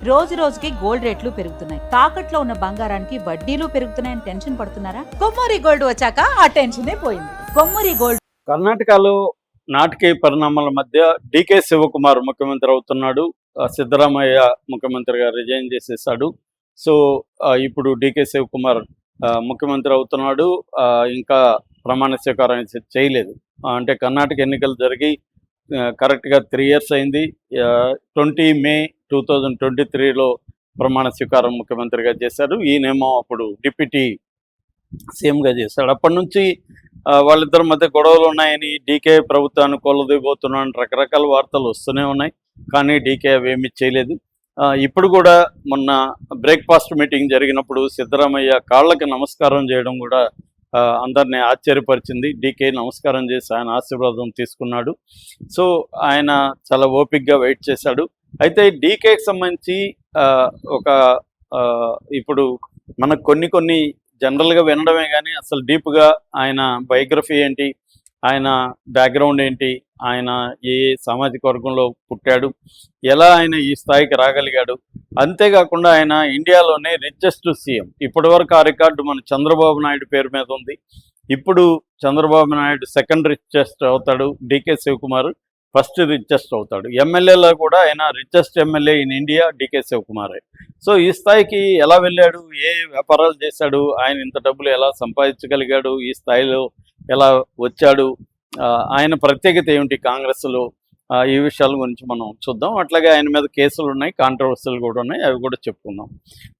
రోజు రోజుకి గోల్డ్ రేట్లు పెరుగుతున్నాయి. తాకట్లో ఉన్న బంగారానికి వడ్డీలు పెరుగుతున్నాయని టెన్షన్ పడుతున్నారా? కొమ్మూరి గోల్డ్ వచ్చాక ఆ టెన్షనే పోయింది. కొమ్మూరి గోల్డ్. కర్ణాటకలో నాటకీయ పరిణామాల మధ్య డికే శివకుమార్ ముఖ్యమంత్రి అవుతున్నాడు. సిద్ధరామయ్య ముఖ్యమంత్రిగా రిజైన్ చేసేసాడు. సో ఇప్పుడు డికే శివకుమార్ ముఖ్యమంత్రి అవుతున్నాడు. ఇంకా ప్రమాణ స్వీకారం చేయలేదు. అంటే కర్ణాటక ఎన్నికలు జరిగి కరెక్ట్గా 3 years అయింది. 20 May 2023లో ప్రమాణ స్వీకారం ముఖ్యమంత్రిగా చేశారు. ఈయనేమో అప్పుడు డిప్యూటీ సీఎంగా చేశాడు. అప్పటి నుంచి వాళ్ళిద్దరి మధ్య గొడవలు ఉన్నాయని, డీకే ప్రభుత్వాన్ని కొలదిపోతున్నాయని రకరకాల వార్తలు వస్తూనే ఉన్నాయి. కానీ డీకే అవేమీ చేయలేదు. ఇప్పుడు కూడా మొన్న బ్రేక్ఫాస్ట్ మీటింగ్ జరిగినప్పుడు సిద్ధరామయ్య కాళ్ళకి నమస్కారం చేయడం కూడా అందరినీ ఆశ్చర్యపరిచింది. డీకే నమస్కారం చేసి ఆయన ఆశీర్వాదం తీసుకున్నాడు. సో ఆయన చాలా ఓపిక్గా వెయిట్ చేశాడు. అయితే డీకేకి సంబంధించి ఒక ఇప్పుడు మనకు కొన్ని జనరల్గా వినడమే కానీ అసలు డీప్గా ఆయన బయోగ్రఫీ ఏంటి, ఆయన బ్యాక్గ్రౌండ్ ఏంటి, ఆయన ఏ సామాజిక వర్గంలో పుట్టాడు, ఎలా ఆయన ఈ స్థాయికి రాగలిగాడు, అంతేకాకుండా ఆయన ఇండియాలోనే రిచెస్ట్ సీఎం. ఇప్పటివరకు ఆ రికార్డు మన చంద్రబాబు నాయుడు పేరు మీద ఉంది. ఇప్పుడు చంద్రబాబు నాయుడు సెకండ్ రిచెస్ట్ అవుతాడు, డీకే శివకుమార్ ఫస్ట్ రిచెస్ట్ అవుతాడు. ఎమ్మెల్యేలో కూడా ఆయన richest MLA in India DK శివకుమారే. సో ఈ స్థాయికి ఎలా వెళ్ళాడు, ఏ వ్యాపారాలు చేశాడు, ఆయన ఇంత డబ్బులు ఎలా సంపాదించగలిగాడు, ఈ స్థాయిలో ఎలా వచ్చాడు, ఆయన ప్రత్యేకత ఏమిటి కాంగ్రెస్లో, ఈ విషయాల గురించి మనం చూద్దాం. అట్లాగే ఆయన మీద కేసులు ఉన్నాయి, కాంట్రవర్సీలు కూడా ఉన్నాయి, అవి కూడా చెప్పుకుందాం.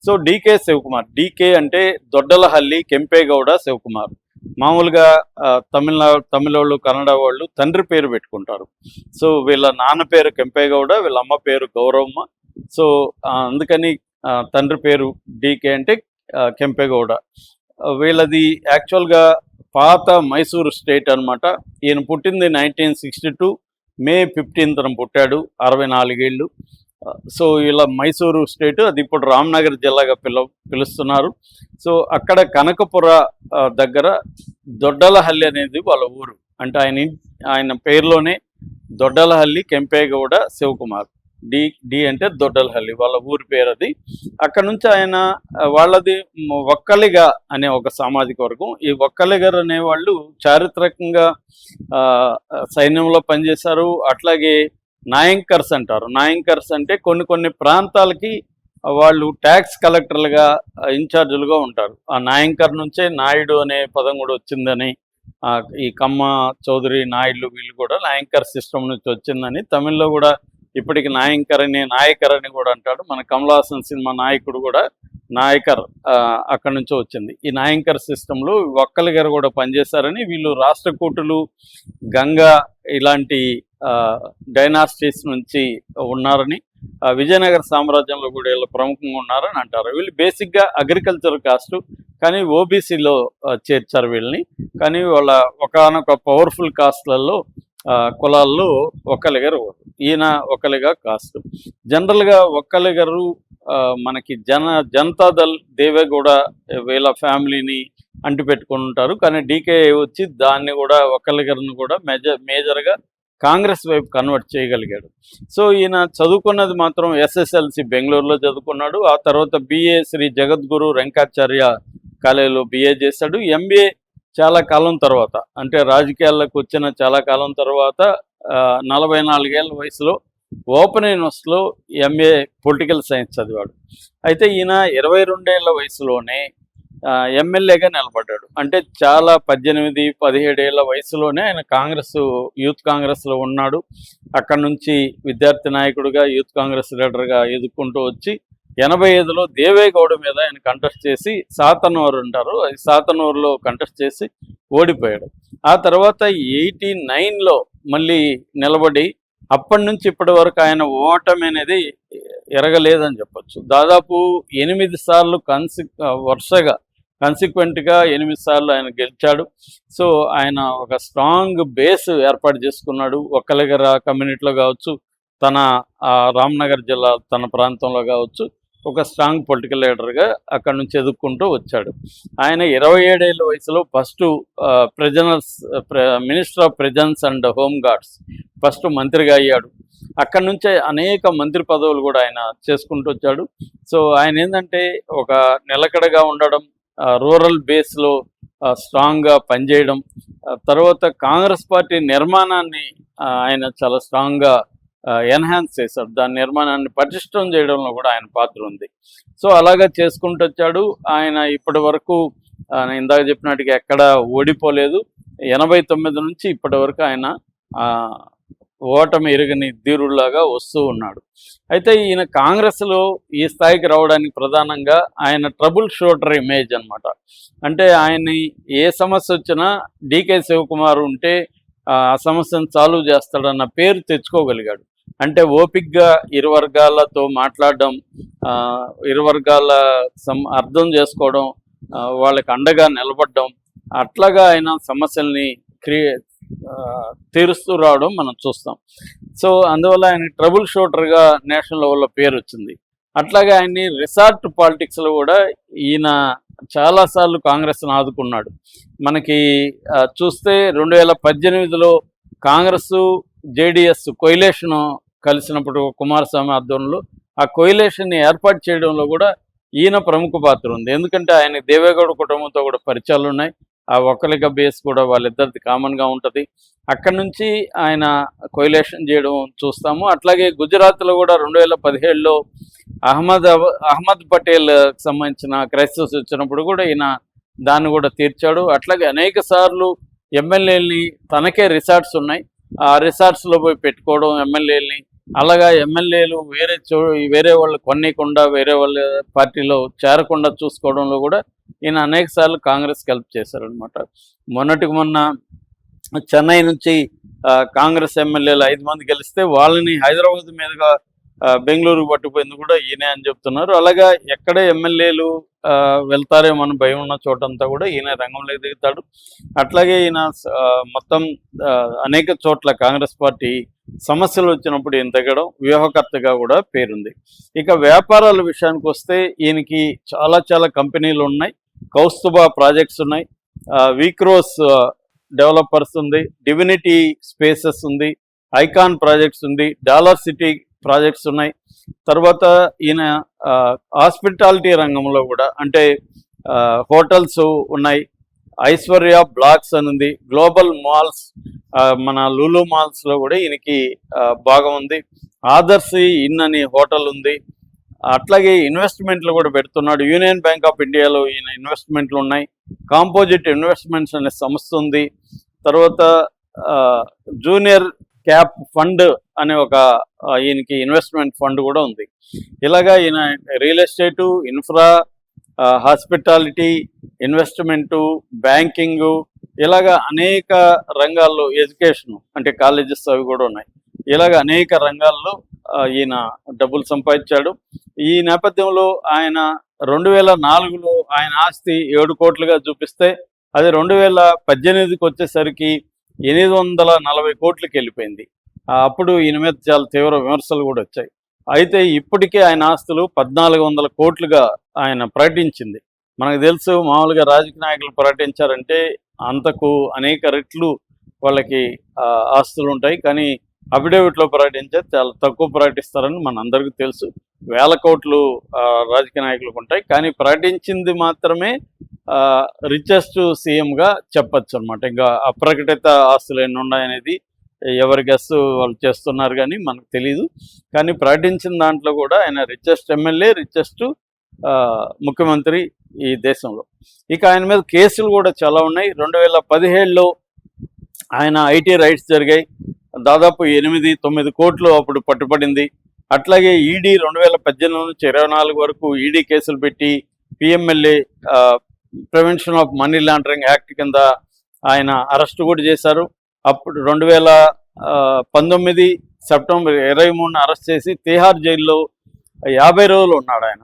సో డీకే శివకుమార్, డీకే అంటే దొడ్డలహల్లి కెంపేగౌడ శివకుమార్. మామూలుగా తమిళోళ్ళు, కన్నడ వాళ్ళు తండ్రి పేరు పెట్టుకుంటారు. సో వీళ్ళ నాన్న పేరు కెంపేగౌడ, వీళ్ళ అమ్మ పేరు గౌరవమ్మ. సో అందుకని తండ్రి పేరు డీకే అంటే కెంపేగౌడ. వీళ్ళది యాక్చువల్గా పాత మైసూరు స్టేట్ అనమాట. ఈయన పుట్టింది 1962 May 15న పుట్టాడు, 64 ఏళ్ళు. సో ఇలా మైసూరు స్టేట్, అది ఇప్పుడు రామ్నగర్ జిల్లాగా పిలుస్తున్నారు. సో అక్కడ కనకపుర దగ్గర దొడ్డలహల్లి అనేది వాళ్ళ ఊరు. అంటే ఆయన పేరులోనే దొడ్డలహల్లి కెంపేగౌడ శివకుమార్. డి అంటే దొడ్డలహల్లి వాళ్ళ ఊరి పేరు అది. అక్కడ నుంచి ఆయన వాళ్ళది ఒక్కలిగ అనే ఒక సామాజిక వర్గం. ఈ ఒక్కలిగర్ అనేవాళ్ళు చారిత్రకంగా సైన్యంలో పనిచేశారు. అట్లాగే నాయంకర్స్ అంటారు. నాయంకర్స్ అంటే కొన్ని ప్రాంతాలకి వాళ్ళు ట్యాక్స్ కలెక్టర్లుగా ఇన్ఛార్జీలుగా ఉంటారు. ఆ నాయంకర్ నుంచే నాయుడు అనే పదం కూడా వచ్చిందని, ఈ కమ్మ చౌదరి నాయుడు వీళ్ళు కూడా నాయంకర్ సిస్టమ్ నుంచి వచ్చిందని తమిళ్లో కూడా ఇప్పటికి నాయకర్ అని కూడా అంటాడు. మన కమల్ హాసన్ సినిమా నాయకుడు కూడా నాయకర్ అక్కడి నుంచో వచ్చింది. ఈ నాయంకర్ సిస్టంలో ఒక్కలిగారు కూడా పనిచేశారని, వీళ్ళు రాష్ట్రకూటులు, గంగా ఇలాంటి డైనాసిటీస్ నుంచి ఉన్నారని, విజయనగర సామ్రాజ్యంలో కూడా వీళ్ళు ప్రముఖంగా ఉన్నారని అంటారు. వీళ్ళు బేసిక్గా అగ్రికల్చర్ కాస్ట్, కానీ ఓబీసీలో చేర్చారు వీళ్ళని. కానీ వాళ్ళ ఒకనొక పవర్ఫుల్ కాస్ట్లలో కులాల్లో ఒక్కలిగారు. ఈయన ఒక్కలిగా కాస్ట్. జనరల్గా ఒక్కలిగారు మనకి జనతాదళ్ దేవేగౌడ వీళ్ళ ఫ్యామిలీని అంటిపెట్టుకుని ఉంటారు. కానీ డీకే వచ్చి దాన్ని కూడా ఒక్కలిగారిని కూడా మేజర్గా కాంగ్రెస్ వైపు కన్వర్ట్ చేయగలిగాడు. సో ఈయన చదువుకున్నది మాత్రం SSLC బెంగళూరులో చదువుకున్నాడు. ఆ తర్వాత BA శ్రీ జగద్గురు వెంకటాచార్య కాలేజీలో BA చేశాడు. MBA చాలా కాలం తర్వాత, అంటే రాజకీయాల్లోకి వచ్చిన చాలా కాలం తర్వాత 44 ఏళ్ళ వయసులో ఓపెన్ యూనివర్సిటీలో MA పొలిటికల్ సైన్స్ చదివాడు. అయితే ఈయన 22 ఏళ్ళ వయసులోనే ఎమ్మెల్యేగా నిలబడ్డాడు. అంటే చాలా 18-17 ఏళ్ళ వయసులోనే ఆయన యూత్ కాంగ్రెస్లో ఉన్నాడు. అక్కడ నుంచి విద్యార్థి నాయకుడిగా, యూత్ కాంగ్రెస్ లీడర్గా ఎదుర్కొంటూ వచ్చి 85లో దేవేగౌడ మీద ఆయన కంటెస్ట్ చేసి, సాతనూరు అంటారు, సాతనూరులో కంటెస్ట్ చేసి ఓడిపోయాడు. ఆ తర్వాత 89లో మళ్ళీ నిలబడి అప్పటి నుంచి ఇప్పటి వరకు ఆయన ఓటమి అనేది ఎరగలేదని చెప్పచ్చు. దాదాపు 8 సార్లు వరుసగా కన్సిక్వెంట్గా 8 సార్లు ఆయన గెలిచాడు. సో ఆయన ఒక స్ట్రాంగ్ బేస్ ఏర్పాటు చేసుకున్నాడు. ఒక్కలిగర కమ్యూనిటీలో కావచ్చు, తన రామ్నగర్ జిల్లా తన ప్రాంతంలో కావచ్చు, ఒక స్ట్రాంగ్ పొలిటికల్ లీడర్గా అక్కడ నుంచి ఎదుర్కొంటూ వచ్చాడు. ఆయన 27 ఏళ్ళ వయసులో first minister of presence and home guards first మంత్రిగా అయ్యాడు. అక్కడి నుంచే అనేక మంత్రి పదవులు కూడా ఆయన చేసుకుంటూ వచ్చాడు. సో ఆయన ఏంటంటే ఒక నిలకడగా ఉండడం, రూరల్ బేస్లో స్ట్రాంగ్గా పనిచేయడం, తర్వాత కాంగ్రెస్ పార్టీ నిర్మాణాన్ని ఆయన చాలా స్ట్రాంగ్గా ఎన్హాన్స్ చేశాడు. దాని నిర్మాణాన్ని పటిష్టం చేయడంలో కూడా ఆయన పాత్ర ఉంది. సో అలాగా చేసుకుంటూ వచ్చాడు. ఆయన ఇప్పటి వరకు ఇందాక చెప్పినట్టుగా ఎక్కడ ఓడిపోలేదు. 89 నుంచి ఇప్పటి వరకు ఆయన ఓటమి ఎరుగని ధీరుల్లాగా వస్తూ ఉన్నాడు. అయితే ఈయన కాంగ్రెస్లో ఈ స్థాయికి రావడానికి ప్రధానంగా ఆయన ట్రబుల్ షూటర్ ఇమేజ్ అనమాట. అంటే ఆయన్ని ఏ సమస్య వచ్చినా డీకే శివకుమార్ ఉంటే ఆ సమస్యను సాల్వ్ చేస్తాడన్న పేరు తెచ్చుకోగలిగాడు. అంటే ఓపిక్గా ఇరు వర్గాలతో మాట్లాడడం, ఇరు వర్గాల అర్థం చేసుకోవడం, వాళ్ళకి అండగా నిలబడడం, అట్లాగా ఆయన సమస్యల్ని తీరుస్తూ రావడం మనం చూస్తాం. సో అందువల్ల ఆయన ట్రబుల్ షూటర్గా నేషనల్ లెవెల్లో పేరు వచ్చింది. అట్లాగే ఆయన్ని రిసార్ట్ పాలిటిక్స్లో కూడా ఈయన చాలాసార్లు కాంగ్రెస్ను ఆదుకున్నాడు. మనకి చూస్తే 2018లో కాంగ్రెస్ జేడిఎస్ కొయిలేషన్ కలిసినప్పుడు కుమారస్వామి ఆధ్వర్యంలో ఆ కొయిలేషన్ని ఏర్పాటు చేయడంలో కూడా ఈయన ప్రముఖ పాత్ర ఉంది. ఎందుకంటే ఆయన దేవేగౌడ కుటుంబంతో కూడా పరిచయాలు ఉన్నాయి. ఆ ఒక్కలిక బేస్ కూడా వాళ్ళిద్దరిది కామన్గా ఉంటుంది. అక్కడి నుంచి ఆయన కొయిలేషన్ చేయడం చూస్తాము. అట్లాగే గుజరాత్లో కూడా 2017లో అహ్మద్ పటేల్ సంబంధించిన క్రైస్తవ్స్ వచ్చినప్పుడు కూడా ఈయన దాన్ని కూడా తీర్చాడు. అట్లాగే అనేక సార్లు ఎమ్మెల్యేలని, తనకే రిసార్ట్స్ ఉన్నాయి, ఆ రిసార్ట్స్లో పోయి పెట్టుకోవడం ఎమ్మెల్యేలని, అలాగా ఎమ్మెల్యేలు వేరే వాళ్ళు కొనకుండా వేరే వాళ్ళ పార్టీలో చేరకుండా చూసుకోవడంలో కూడా ఈయన అనేక సార్లు కాంగ్రెస్కి హెల్ప్ చేశారనమాట. మొన్నటికి మొన్న చెన్నై నుంచి కాంగ్రెస్ ఎమ్మెల్యేలు 5 మంది గెలిస్తే వాళ్ళని హైదరాబాద్ మీదుగా బెంగళూరుకు పట్టుకుపోయింది కూడా ఈయనే అని చెప్తున్నారు. అలాగా ఎక్కడే ఎమ్మెల్యేలు వెళ్తారేమో భయం ఉన్న చోటంతా కూడా ఈయన రంగంలోకి దిగుతాడు. అట్లాగే ఈయన మొత్తం అనేక చోట్ల కాంగ్రెస్ పార్టీ సమస్యలు వచ్చినప్పుడు ఈయన దిగడం, వ్యూహకర్తగా కూడా పేరుంది. ఇక వ్యాపారాల విషయానికి వస్తే ఈయనకి చాలా కంపెనీలు ఉన్నాయి. కౌస్తుభా ప్రాజెక్ట్స్ ఉన్నాయి, వీక్రోస్ డెవలపర్స్ ఉంది, డివినిటీ స్పేసెస్ ఉంది, ఐకాన్ ప్రాజెక్ట్స్ ఉంది, డాలర్ సిటీ ప్రాజెక్ట్స్ ఉన్నాయి. తర్వాత ఈయన హాస్పిటాలిటీ రంగంలో కూడా అంటే హోటల్స్ ఉన్నాయి, ఐశ్వర్య బ్లాక్స్ అని ఉంది, గ్లోబల్ మాల్స్, మన లూలు మాల్స్లో కూడా ఈయనకి భాగం ఉంది, ఆదర్శి ఇన్ అని హోటల్ ఉంది. అట్లాగే ఇన్వెస్ట్మెంట్లు కూడా పెడుతున్నాడు. యూనియన్ బ్యాంక్ ఆఫ్ ఇండియాలో ఈయన ఇన్వెస్ట్మెంట్లు ఉన్నాయి, కాంపోజిట్ ఇన్వెస్ట్మెంట్స్ అనే సంస్థ ఉంది. తర్వాత జూనియర్ క్యాప్ ఫండ్ అనే ఒక ఈయనకి ఇన్వెస్ట్మెంట్ ఫండ్ కూడా ఉంది. ఇలాగా ఈయన real estate, infra, hospitality, investment, banking, ఇలాగా అనేక రంగాల్లో, ఎడ్యుకేషను అంటే కాలేజెస్ అవి కూడా ఉన్నాయి. ఇలాగ అనేక రంగాల్లో ఈయన డబ్బులు సంపాదించాడు. ఈ నేపథ్యంలో ఆయన 2004లో ఆయన ఆస్తి 7 కోట్లుగా చూపిస్తే అది 2018కి వచ్చేసరికి 840 కోట్లకి వెళ్ళిపోయింది. అప్పుడు ఈయన మీద చాలా తీవ్ర విమర్శలు కూడా వచ్చాయి. అయితే ఇప్పటికే ఆయన ఆస్తులు 1400 కోట్లుగా ఆయన ప్రకటించింది. మనకు తెలుసు, మామూలుగా రాజకీయ నాయకులు ప్రకటించారంటే అంతకు అనేక రెట్లు వాళ్ళకి ఆస్తులు ఉంటాయి. కానీ అఫిడేవిట్లో ప్రకటించే చాలా తక్కువ ప్రకటిస్తారని మన అందరికీ తెలుసు. 1000 కోట్లు రాజకీయ నాయకులకు ఉంటాయి. కానీ ప్రకటించింది మాత్రమే రిచెస్ట్ సీఎంగా చెప్పచ్చు అనమాట. ఇంకా అప్రకటిత ఆస్తులు ఎన్ని ఉన్నాయనేది ఎవరి గెస్ వాళ్ళు చేస్తున్నారు కానీ మనకు తెలీదు. కానీ ప్రకటించిన దాంట్లో కూడా ఆయన రిచెస్ట్ ఎమ్మెల్యే, రిచెస్ట్ ముఖ్యమంత్రి ఈ దేశంలో. ఇక ఆయన మీద కేసులు కూడా చాలా ఉన్నాయి. 2017లో ఆయన ఐటీ రైట్స్ జరిగాయి, దాదాపు 8-9 కోట్లు అప్పుడు పట్టుబడింది. అట్లాగే ఈడీ 2018 నుంచి 24 వరకు ఈడీ కేసులు పెట్టి PMLA prevention of money laundering act కింద ఆయన అరెస్ట్ కూడా చేశారు. అప్పుడు 2019 సెప్టెంబర్ 23న అరెస్ట్ చేసి తిహార్ జైల్లో 50 రోజులు ఉన్నాడు ఆయన.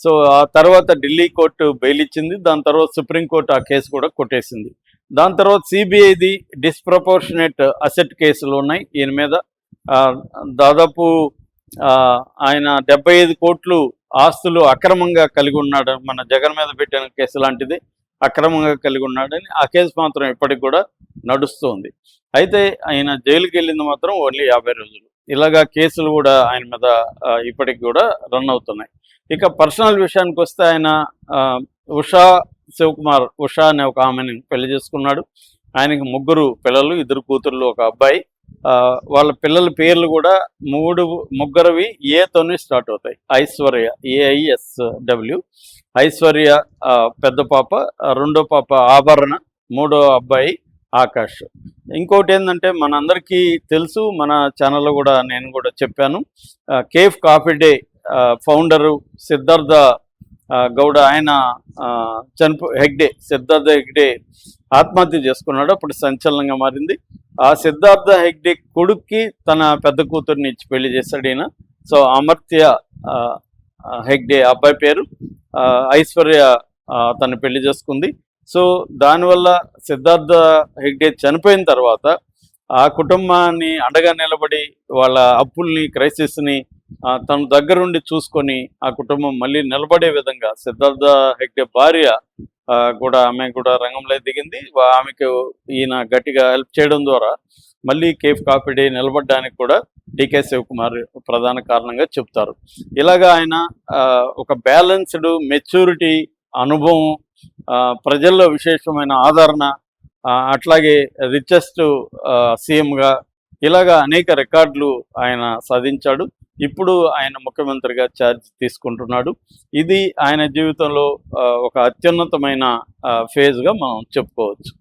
సో ఆ తర్వాత ఢిల్లీ కోర్టు బెయిల్ ఇచ్చింది. దాని తర్వాత సుప్రీంకోర్టు ఆ కేసు కూడా కొట్టేసింది. దాని తర్వాత సిబిఐది డిస్ప్రపోర్షనేట్ అసెట్ కేసులు ఉన్నాయి ఈయన మీద. దాదాపు ఆయన 75 కోట్లు ఆస్తులు అక్రమంగా కలిగి ఉన్నాడు. మన జగన్ మీద పెట్టిన కేసు లాంటిది అక్రమంగా కలిగి ఉన్నాడని ఆ కేసు మాత్రం ఇప్పటికి కూడా నడుస్తుంది. అయితే ఆయన జైలుకి వెళ్ళింది మాత్రం ఓన్లీ 50 రోజులు. ఇలాగా కేసులు కూడా ఆయన మీద ఇప్పటికి కూడా రన్ అవుతున్నాయి. ఇక పర్సనల్ విషయానికి వస్తే ఆయన ఉషా శివకుమార్, ఉషా అనే ఒక ఆమెని పెళ్లి చేసుకున్నాడు. ఆయనకి 3 పిల్లలు, 2 కూతుర్లు, 1 అబ్బాయి. వాళ్ళ పిల్లల పేర్లు కూడా ముగ్గురవి ఏతోనే స్టార్ట్ అవుతాయి. ఐశ్వర్య, AISW, ఐశ్వర్య పెద్ద పాప, రెండో పాప ఆభరణ, మూడో అబ్బాయి ఆకాష్. ఇంకోటి ఏంటంటే మనందరికీ తెలుసు, మన ఛానల్లో కూడా నేను కూడా చెప్పాను, cafe coffee day founder Siddhartha Gowda, ఆయన సిద్ధార్థ హెగ్డే ఆత్మహత్య చేసుకున్నాడు. అప్పుడు సంచలనంగా మారింది. ఆ సిద్ధార్థ హెగ్డే కొడుక్కి తన పెద్ద కూతుర్ని ఇచ్చి పెళ్లి చేశాడు ఈయన. సో అమర్త్య హెగ్డే అబ్బాయి పేరు, ఐశ్వర్య తను పెళ్లి చేసుకుంది. సో దానివల్ల సిద్ధార్థ హెగ్డే చనిపోయిన తర్వాత ఆ కుటుంబాన్ని అండగా నిలబడి వాళ్ళ అప్పుల్ని, క్రైసిస్ని తన దగ్గరుండి చూసుకొని ఆ కుటుంబం మళ్ళీ నిలబడే విధంగా సిద్ధార్థ హెగ్డే భార్య ఆమె కూడా రంగంలో దిగింది. ఆమెకు ఈయన గట్టిగా హెల్ప్ చేయడం ద్వారా మళ్ళీ కేఫ్ కాఫీ డే నిలబడడానికి కూడా డికే శివకుమార్ ప్రధాన కారణంగా చెప్తారు. ఇలాగా ఆయన ఒక బ్యాలెన్స్డ్, మెచ్యూరిటీ, అనుభవం, ప్రజల్లో విశేషమైన ఆదరణ, అట్లాగే రిచెస్ట్ సీఎంగా ఇలాగా అనేక రికార్డులు ఆయన సాధించాడు. ఇప్పుడు ఆయన ముఖ్యమంత్రిగా ఛార్జ్ తీసుకుంటున్నాడు. ఇది ఆయన జీవితంలో ఒక అత్యున్నతమైన ఫేజ్గా మనం చెప్పుకోవచ్చు.